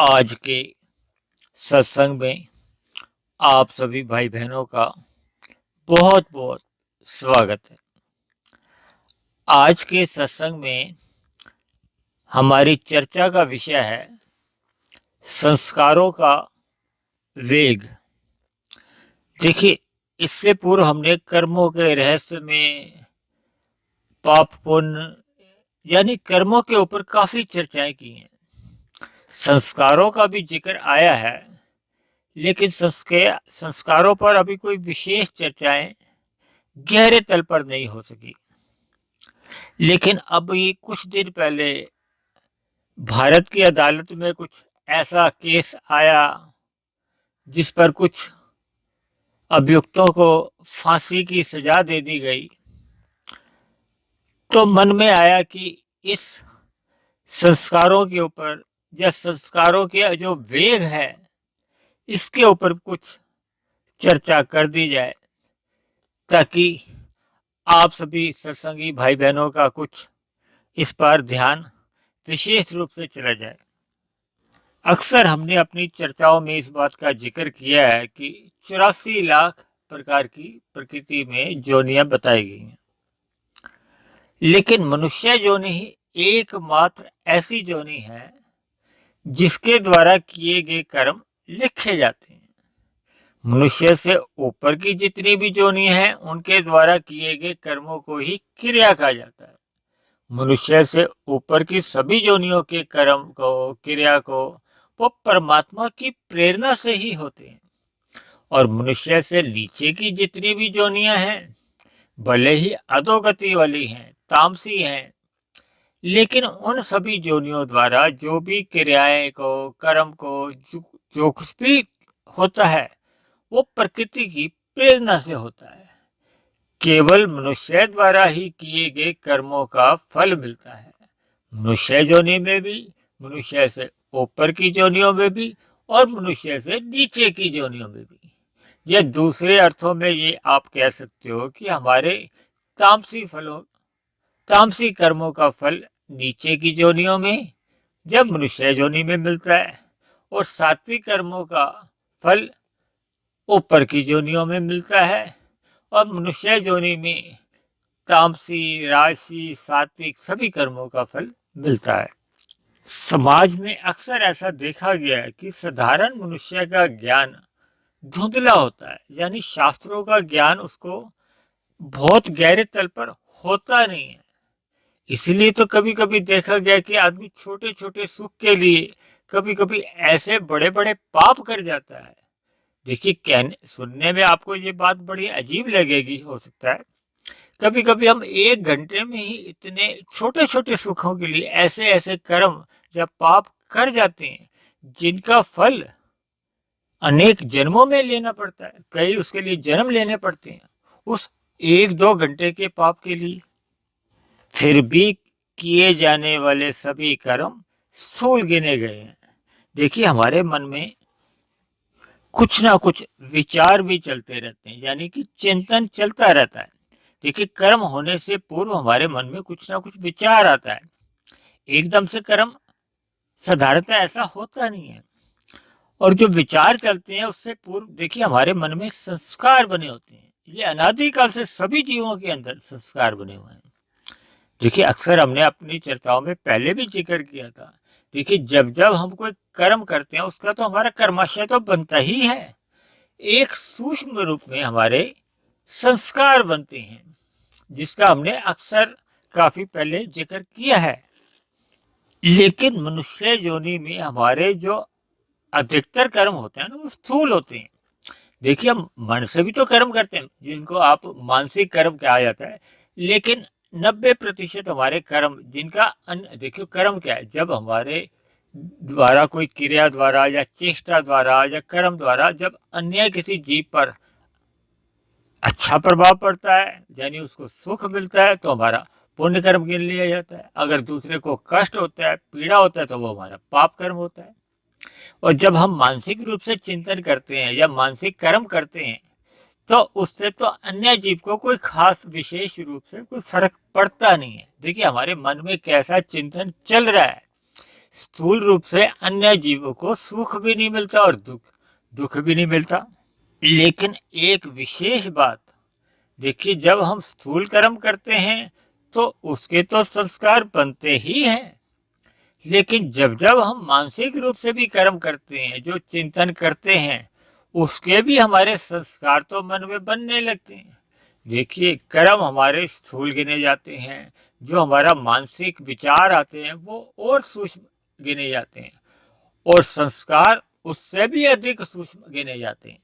आज के सत्संग में आप सभी भाई बहनों का बहुत बहुत स्वागत है। आज के सत्संग में हमारी चर्चा का विषय है संस्कारों का वेग। देखिए, इससे पूर्व हमने कर्मों के रहस्य में पाप पुण्य यानी कर्मों के ऊपर काफी चर्चाएं की हैं। संस्कारों का भी जिक्र आया है, लेकिन संस्कारों पर अभी कोई विशेष चर्चाएं गहरे तल पर नहीं हो सकी। लेकिन अब ये कुछ दिन पहले भारत की अदालत में कुछ ऐसा केस आया जिस पर कुछ अभियुक्तों को फांसी की सजा दे दी गई, तो मन में आया कि इस संस्कारों के ऊपर या संस्कारों के जो वेग है इसके ऊपर कुछ चर्चा कर दी जाए, ताकि आप सभी सत्संगी भाई बहनों का कुछ इस पर ध्यान विशेष रूप से चला जाए। अक्सर हमने अपनी चर्चाओं में इस बात का जिक्र किया है कि 84 लाख प्रकार की प्रकृति में जोनियां बताई गई हैं, लेकिन मनुष्य जोनि ही एकमात्र ऐसी जोनि है जिसके द्वारा किए गए कर्म लिखे जाते हैं। मनुष्य से ऊपर की जितनी भी जोनि हैं उनके द्वारा किए गए कर्मों को ही क्रिया कहा जाता है। मनुष्य से ऊपर की सभी जोनियों के कर्म को क्रिया को वो परमात्मा की प्रेरणा से ही होते हैं। और मनुष्य से नीचे की जितनी भी जोनियां हैं भले ही अधोगति वाली हैं, तामसी हैं, लेकिन उन सभी जोनियों द्वारा जो भी क्रियाएं को कर्म को जो कुछ भी होता है वो प्रकृति की प्रेरणा से होता है। केवल मनुष्य द्वारा ही किए गए कर्मों का फल मिलता है। मनुष्य जोनि में भी, मनुष्य से ऊपर की जोनियों में भी और मनुष्य से नीचे की जोनियों में भी। यह दूसरे अर्थों में ये आप कह सकते हो कि हमारे तामसी कर्मों का फल नीचे की जोनियों में जब मनुष्य जोनि में मिलता है, और सात्विक कर्मों का फल ऊपर की जोनियों में मिलता है, और मनुष्य जोनि में तामसी, राजसी, सात्विक सभी कर्मों का फल मिलता है। समाज में अक्सर ऐसा देखा गया है कि साधारण मनुष्य का ज्ञान धुंधला होता है, यानी शास्त्रों का ज्ञान उसको बहुत गहरे तल पर होता नहीं है। इसलिए तो कभी कभी देखा गया कि आदमी छोटे छोटे सुख के लिए कभी कभी ऐसे बड़े बड़े पाप कर जाता है। देखिए, कहने सुनने में आपको ये बात बड़ी अजीब लगेगी, हो सकता है कभी कभी हम 1 घंटे में ही इतने छोटे छोटे सुखों के लिए ऐसे ऐसे कर्म या पाप कर जाते हैं जिनका फल अनेक जन्मों में लेना पड़ता है। कई उसके लिए जन्म लेने पड़ते हैं उस 1-2 घंटे के पाप के लिए। फिर भी किए जाने वाले सभी कर्म स्थूल गिने गए हैं। देखिए, हमारे मन में कुछ ना कुछ विचार भी चलते रहते हैं, यानी कि चिंतन चलता रहता है। देखिए, कर्म होने से पूर्व हमारे मन में कुछ ना कुछ विचार आता है। एकदम से कर्म साधारणतः ऐसा होता नहीं है। और जो विचार चलते हैं उससे पूर्व देखिए हमारे मन में संस्कार बने होते हैं। ये अनादिकाल से सभी जीवों के अंदर संस्कार बने हुए हैं। देखिए, अक्सर हमने अपनी चर्चाओं में पहले भी जिक्र किया था। देखिए, जब जब हम कोई कर्म करते हैं उसका तो हमारा कर्माशय तो बनता ही है। एक सूक्ष्म रूप में हमारे संस्कार बनते हैं, जिसका हमने अक्सर काफी पहले जिक्र किया है। लेकिन मनुष्य योनि में हमारे जो अधिकतर कर्म होते हैं ना वो स्थूल होते हैं। देखिए, हम मन से भी तो कर्म करते हैं जिनको आप मानसिक कर्म कहा जाता है, लेकिन 90% हमारे कर्म जिनका देखियो, कर्म क्या है? जब हमारे द्वारा कोई क्रिया द्वारा या चेष्टा द्वारा या कर्म द्वारा जब अन्य किसी जीव पर अच्छा प्रभाव पड़ता है, यानी उसको सुख मिलता है, तो हमारा पुण्य कर्म गिन लिया जाता है। अगर दूसरे को कष्ट होता है, पीड़ा होता है, तो वो हमारा पाप कर्म होता है। और जब हम मानसिक रूप से चिंतन करते हैं या मानसिक कर्म करते हैं, तो उससे तो अन्य जीव को कोई खास विशेष रूप से कोई फर्क पड़ता नहीं है। देखिए, हमारे मन में कैसा चिंतन चल रहा है, स्थूल रूप से अन्य जीवों को सुख भी नहीं मिलता और दुख भी नहीं मिलता। लेकिन एक विशेष बात, देखिए, जब हम स्थूल कर्म करते हैं तो उसके तो संस्कार बनते ही हैं, लेकिन जब जब हम मानसिक रूप से भी कर्म करते हैं, जो चिंतन करते हैं, उसके भी हमारे संस्कार तो मन में बनने लगते हैं। देखिए, कर्म हमारे स्थूल गिने जाते हैं, जो हमारा मानसिक विचार आते हैं वो और सूक्ष्म गिने जाते हैं, और संस्कार उससे भी अधिक सूक्ष्म गिने जाते हैं।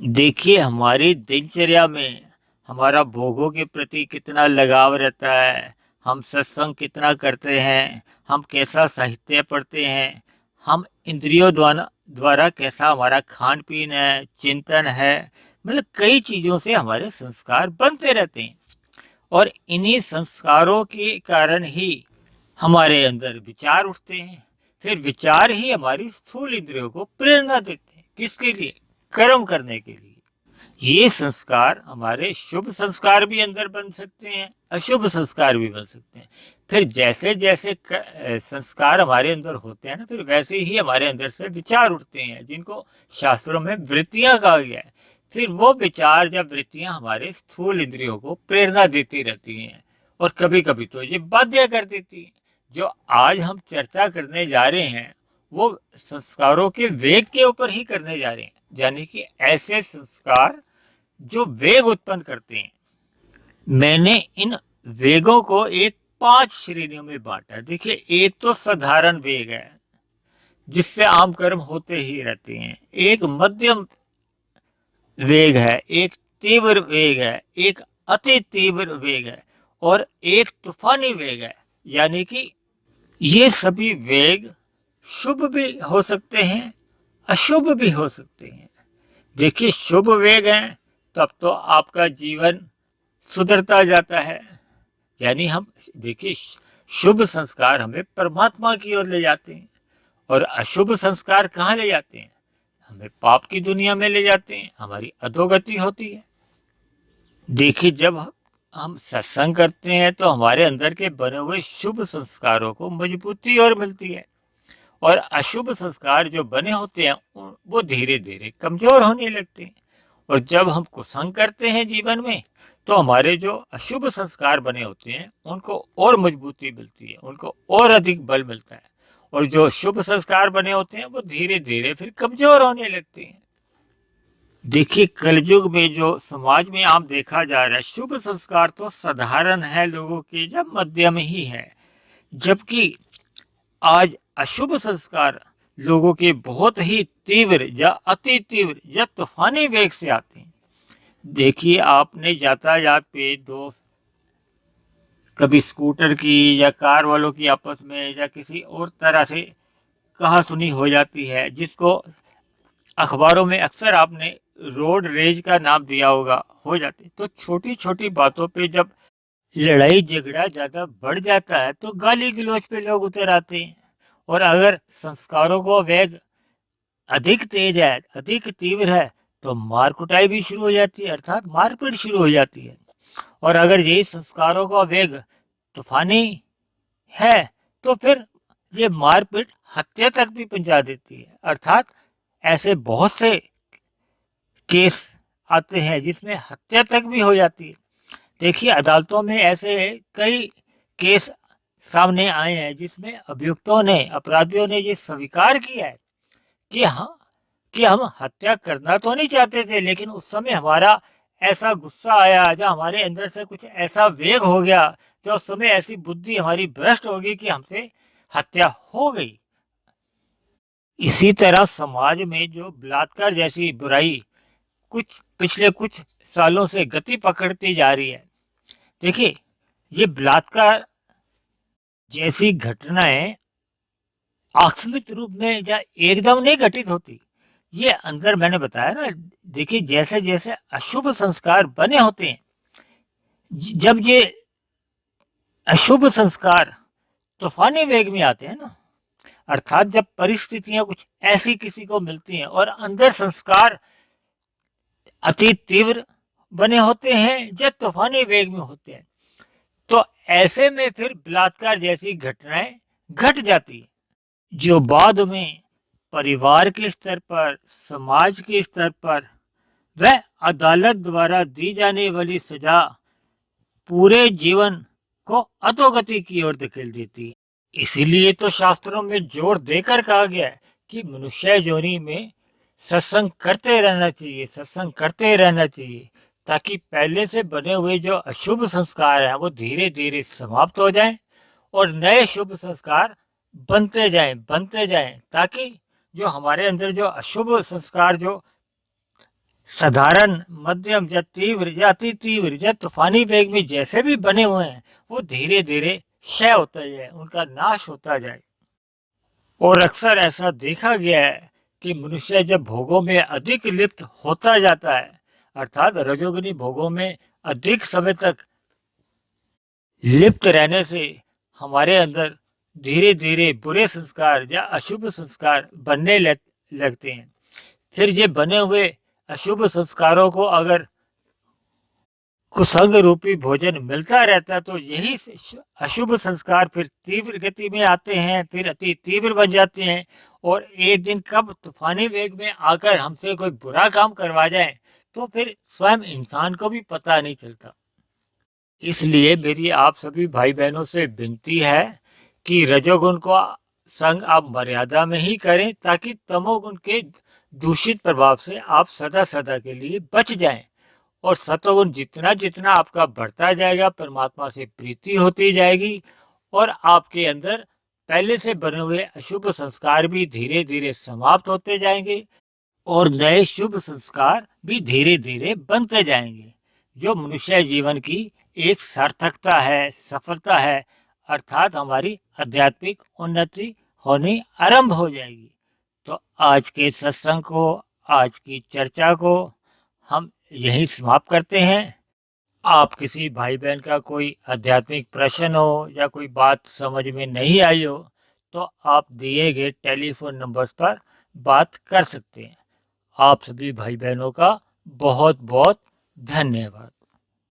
देखिए, हमारी दिनचर्या में हमारा भोगों के प्रति कितना लगाव रहता है, हम सत्संग कितना करते हैं, हम कैसा साहित्य पढ़ते हैं, हम इंद्रियों द्वारा कैसा हमारा खान पीन है, चिंतन है, मतलब कई चीज़ों से हमारे संस्कार बनते रहते हैं, और इन्हीं संस्कारों के कारण ही हमारे अंदर विचार उठते हैं। फिर विचार ही हमारी स्थूल इंद्रियों को प्रेरणा देते हैं, किसके लिए? कर्म करने के लिए। ये संस्कार हमारे शुभ संस्कार भी अंदर बन सकते हैं, अशुभ संस्कार भी बन सकते हैं। फिर जैसे जैसे संस्कार हमारे अंदर होते हैं ना, फिर वैसे ही हमारे अंदर से विचार उठते हैं, जिनको शास्त्रों में वृत्तियां कहा गया है। फिर वो विचार या वृत्तियां हमारे स्थूल इंद्रियों को प्रेरणा देती रहती हैं, और कभी कभी तो ये बाध्य कर देती है। जो आज हम चर्चा करने जा रहे हैं वो संस्कारों के वेग के ऊपर ही करने जा रहे हैं, यानी कि ऐसे संस्कार जो वेग उत्पन्न करते हैं। मैंने इन वेगों को एक 5 श्रेणियों में बांटा। देखिए, एक तो साधारण वेग है, जिससे आम कर्म होते ही रहते हैं। एक मध्यम वेग है, एक तीव्र वेग है, एक अति तीव्र वेग है, और एक तूफानी वेग है। यानी कि ये सभी वेग शुभ भी हो सकते हैं, अशुभ भी हो सकते हैं। देखिए, शुभ वेग हैं तब तो आपका जीवन सुधरता जाता है, यानी हम देखिए, शुभ संस्कार हमें परमात्मा की ओर ले जाते हैं, और अशुभ संस्कार कहाँ ले जाते हैं? हमें पाप की दुनिया में ले जाते हैं, हमारी अधोगति होती है। देखिए, जब हम सत्संग करते हैं तो हमारे अंदर के बने हुए शुभ संस्कारों को मजबूती और मिलती है, और अशुभ संस्कार जो बने होते हैं वो धीरे धीरे कमजोर होने लगते हैं। और जब हम कुसंग करते हैं जीवन में, तो हमारे जो अशुभ संस्कार बने होते हैं उनको और मजबूती मिलती है, उनको और अधिक बल मिलता है, और जो शुभ संस्कार बने होते हैं वो धीरे धीरे फिर कमजोर होने लगते हैं। देखिए, कलयुग में जो समाज में आम देखा जा रहा है, शुभ संस्कार तो साधारण है लोगों के, जब मध्यम ही है, जबकि आज अशुभ संस्कार लोगों के बहुत ही तीव्र या अति तीव्र या तूफानी वेग से आते हैं। देखिए, आपने यातायात पे दो कभी स्कूटर की या कार वालों की आपस में या किसी और तरह से कहा सुनी हो जाती है, जिसको अखबारों में अक्सर आपने रोड रेज का नाम दिया होगा, हो जाती। तो छोटी छोटी बातों पे जब लड़ाई झगड़ा ज्यादा बढ़ जाता है तो गाली गलौज पे लोग उतर आते हैं, और अगर संस्कारों को वेग अधिक तेज है, अधिक तीव्र है, तो मार कुटाई भी शुरू हो जाती है, अर्थात मारपीट शुरू हो जाती है। और अगर यही संस्कारों का वेग तूफानी है तो फिर ये मारपीट हत्या तक भी पहुंचा देती है। अर्थात ऐसे बहुत से केस आते हैं जिसमें हत्या तक भी हो जाती है। देखिए, अदालतों में ऐसे कई केस सामने आए हैं जिसमें अभियुक्तों ने, अपराधियों ने ये स्वीकार किया है कि हाँ, कि हम हत्या करना तो नहीं चाहते थे, लेकिन उस समय हमारा ऐसा गुस्सा आया, या हमारे अंदर से कुछ ऐसा वेग हो गया, जो उस समय ऐसी बुद्धि हमारी भ्रष्ट हो गई कि हमसे हत्या हो गई। इसी तरह समाज में जो बलात्कार जैसी बुराई पिछले कुछ सालों से गति पकड़ती जा रही है। देखिए, ये बलात्कार जैसी घटनाएं आकस्मिक रूप में या एकदम नहीं घटित होती। ये अंदर मैंने बताया ना, देखिए, जैसे जैसे अशुभ संस्कार बने होते हैं, जब ये अशुभ संस्कार तूफानी वेग में आते हैं ना, अर्थात जब परिस्थितियां कुछ ऐसी किसी को मिलती हैं और अंदर संस्कार अति तीव्र बने होते हैं या तूफानी वेग में होते हैं, तो ऐसे में फिर बलात्कार जैसी घटनाएं घट जाती है, जो बाद में परिवार के स्तर पर, समाज के स्तर पर व अदालत द्वारा दी जाने वाली सजा पूरे जीवन को अधोगति की ओर धकेल देती है। इसीलिए तो शास्त्रों में जोर देकर कहा गया है कि मनुष्य योनि में सत्संग करते रहना चाहिए, सत्संग करते रहना चाहिए, ताकि पहले से बने हुए जो अशुभ संस्कार हैं वो धीरे धीरे समाप्त हो जाएं और नए शुभ संस्कार बनते जाएं, ताकि जो हमारे अंदर जो अशुभ संस्कार जो साधारण, मध्यम या तीव्र या अति तीव्र या तूफानी वेग में जैसे भी बने हुए हैं वो धीरे धीरे क्षय होता जाए, उनका नाश होता जाए। और अक्सर ऐसा देखा गया है कि मनुष्य जब भोगों में अधिक लिप्त होता जाता है, अर्थात रजोगुनी भोगों में अधिक समय तक लिप्त रहने से हमारे अंदर धीरे धीरे बुरे संस्कार या अशुभ संस्कार बनने लगते हैं। फिर ये बने हुए अशुभ संस्कारों को अगर कुसंग रूपी भोजन मिलता रहता है तो यही अशुभ संस्कार फिर तीव्र गति में आते हैं, फिर अति तीव्र बन जाते हैं और एक दिन कब तूफानी वेग में आकर हमसे कोई बुरा काम करवा जाए तो फिर स्वयं इंसान को भी पता नहीं चलता। इसलिए मेरी आप सभी भाई बहनों से विनती है कि रजोगुण को संग आप मर्यादा में ही करें, ताकि तमोगुण के दूषित प्रभाव से आप सदा सदा के लिए बच जाएं। और सतोगुण जितना जितना आपका बढ़ता जाएगा, परमात्मा से प्रीति होती जाएगी और आपके अंदर पहले से बने हुए अशुभ संस्कार भी धीरे धीरे समाप्त होते जाएंगे और नए शुभ संस्कार भी धीरे धीरे बनते जाएंगे, जो मनुष्य जीवन की एक सार्थकता है, सफलता है, अर्थात हमारी आध्यात्मिक उन्नति होनी आरंभ हो जाएगी। तो आज के सत्संग को, आज की चर्चा को हम यही समाप्त करते हैं। आप किसी भाई बहन का कोई आध्यात्मिक प्रश्न हो या कोई बात समझ में नहीं आई हो तो आप दिए गए टेलीफोन नंबर्स पर बात कर सकते हैं। आप सभी भाई बहनों का बहुत बहुत धन्यवाद।